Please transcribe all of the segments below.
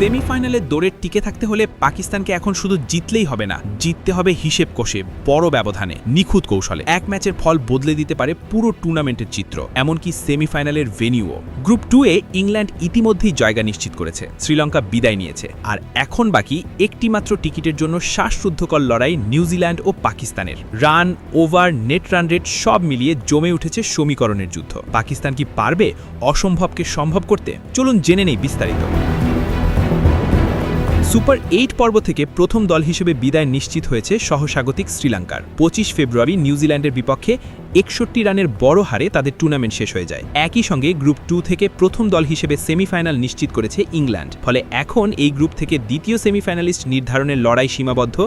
সেমিফাইনালের দৌড়ে টিকে থাকতে হলে পাকিস্তানকে এখন শুধু জিতলেই হবে না, জিততে হবে হিসেব কষে, বড় ব্যবধানে, নিখুঁত কৌশলে। এক ম্যাচের ফল বদলে দিতে পারে পুরো টুর্নামেন্টের চিত্র, এমনকি সেমিফাইনালের ভেনিউও। গ্রুপ 2-এ ইংল্যান্ড ইতিমধ্যেই জায়গা নিশ্চিত করেছে, শ্রীলঙ্কা বিদায় নিয়েছে, আর এখন বাকি একটি মাত্র টিকিটের জন্য শ্বাসরুদ্ধকর লড়াই নিউজিল্যান্ড ও পাকিস্তানের। Run, over, net run rate সব মিলিয়ে জমে উঠেছে সমীকরণের যুদ্ধ। পাকিস্তান কি পারবে অসম্ভবকে সম্ভব করতে? চলুন জেনে নেই বিস্তারিত। সুপার 8 পর্ব থেকে প্রথম দল হিসেবে বিদায় নিশ্চিত হয়েছে সহস্বাগতিক শ্রীলঙ্কার। 25 ফেব্রুয়ারি নিউজিল্যান্ডের বিপক্ষে 61 রানের বড় হারে তাদের টুর্নামেন্ট শেষ হয়ে যায়। একই সঙ্গে গ্রুপ 2 থেকে প্রথম দল হিসেবে সেমিফাইনাল নিশ্চিত করেছে ইংল্যান্ড। ফলে এখন এই গ্রুপ থেকে দ্বিতীয় সেমিফাইনালিস্ট নির্ধারণের লড়াই সীমাবদ্ধ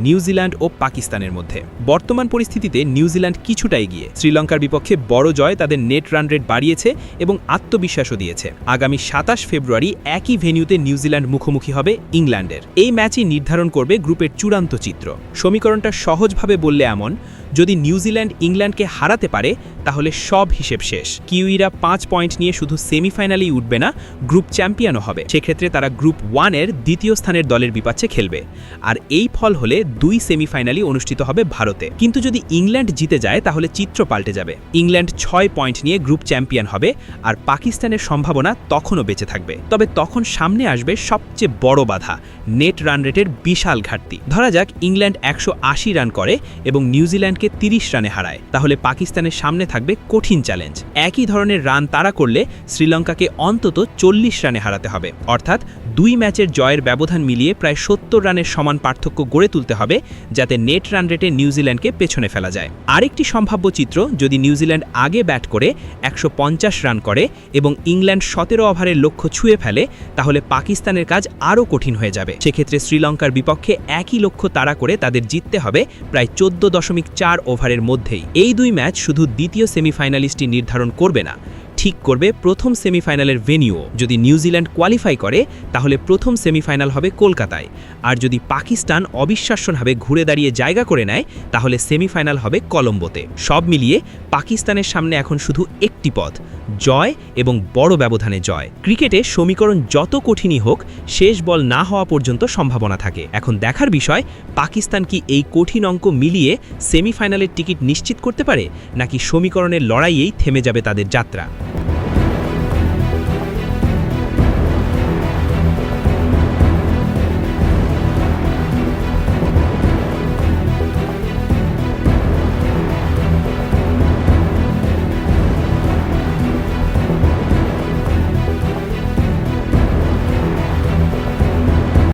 নিউজিল্যান্ড ও পাকিস্তানের মধ্যে। বর্তমান পরিস্থিতিতে নিউজিল্যান্ড কিছুটা এগিয়ে। শ্রীলঙ্কার বিপক্ষে বড় জয় তাদের নেট রান রেট বাড়িয়েছে এবং আত্মবিশ্বাসও দিয়েছে। আগামী 27 ফেব্রুয়ারি একই ভেন্যুতে নিউজিল্যান্ড মুখোমুখি হবে ইংল্যান্ড। এই ম্যাচই নির্ধারণ করবে গ্রুপের চূড়ান্ত চিত্র। সমীকরণটা সহজভাবে বললে এমন, যদি নিউজিল্যান্ড ইংল্যান্ডকে হারাতে পারে তাহলে সব হিসেব শেষ। কিউইরা 5 পয়েন্ট নিয়ে শুধু সেমিফাইনালেই উঠবে না, গ্রুপ চ্যাম্পিয়নও হবে। সেক্ষেত্রে তারা গ্রুপ 1-এর দ্বিতীয় স্থানের দলের বিপক্ষে খেলবে। আর এই ফল হলে 2 সেমিফাইনালই অনুষ্ঠিত হবে ভারতে। কিন্তু যদি ইংল্যান্ড জিতে যায় তাহলে চিত্র পাল্টে যাবে। ইংল্যান্ড 6 পয়েন্ট নিয়ে গ্রুপ চ্যাম্পিয়ন হবে, আর পাকিস্তানের সম্ভাবনা তখনও বেঁচে থাকবে। তবে তখন সামনে আসবে সবচেয়ে বড় বাধা, নেট রান রেটের বিশাল ঘাটতি। ধরা যাক ইংল্যান্ড 180 রান করে এবং নিউজিল্যান্ডকে 30 রানে হারায়, তাহলে পাকিস্তানের সামনে থাকবে কঠিন চ্যালেঞ্জ। একই ধরনের রান তাড়া করলে শ্রীলঙ্কাকে অন্তত 40 রানে হারাতে হবে, অর্থাৎ 2 ম্যাচের জয়ের ব্যবধান মিলিয়ে প্রায় 70 রানের সমান পার্থক্য গড়ে তুলতে হবে, যাতে নেট রান রেটে নিউজিল্যান্ডকে পেছনে ফেলা যায়। আরেকটি সম্ভাব্য চিত্র, যদি নিউজিল্যান্ড আগে ব্যাট করে 150 রান করে এবং ইংল্যান্ড 17 ওভারের লক্ষ্য ছুঁয়ে ফেলে, তাহলে পাকিস্তানের কাজ আরও কঠিন হয়ে যাবে। সেক্ষেত্রে শ্রীলঙ্কার বিপক্ষে একই লক্ষ্য তাড়া করে তাদের জিততে হবে প্রায় 14.4 ওভারের মধ্যেই। এই 2 ম্যাচ শুধু দ্বিতীয় সেমিফাইনালিস্টই নির্ধারণ করবে না, ঠিক করবে প্রথম সেমিফাইনালের ভেনিউও। যদি নিউজিল্যান্ড কোয়ালিফাই করে তাহলে প্রথম সেমিফাইনাল হবে কলকাতায়, আর যদি পাকিস্তান অবিশ্বাস্যভাবে ঘুরে দাঁড়িয়ে জায়গা করে নেয় তাহলে সেমিফাইনাল হবে কলম্বোতে। সব মিলিয়ে পাকিস্তানের সামনে এখন শুধু একটি পথ, জয় এবং বড় ব্যবধানে জয়। ক্রিকেটে সমীকরণ যত কঠিনই হোক, শেষ বল না হওয়া পর্যন্ত সম্ভাবনা থাকে। এখন দেখার বিষয়, পাকিস্তান কি এই কঠিন অঙ্ক মিলিয়ে সেমিফাইনালের টিকিট নিশ্চিত করতে পারে, নাকি সমীকরণের লড়াইয়েই থেমে যাবে তাদের যাত্রা।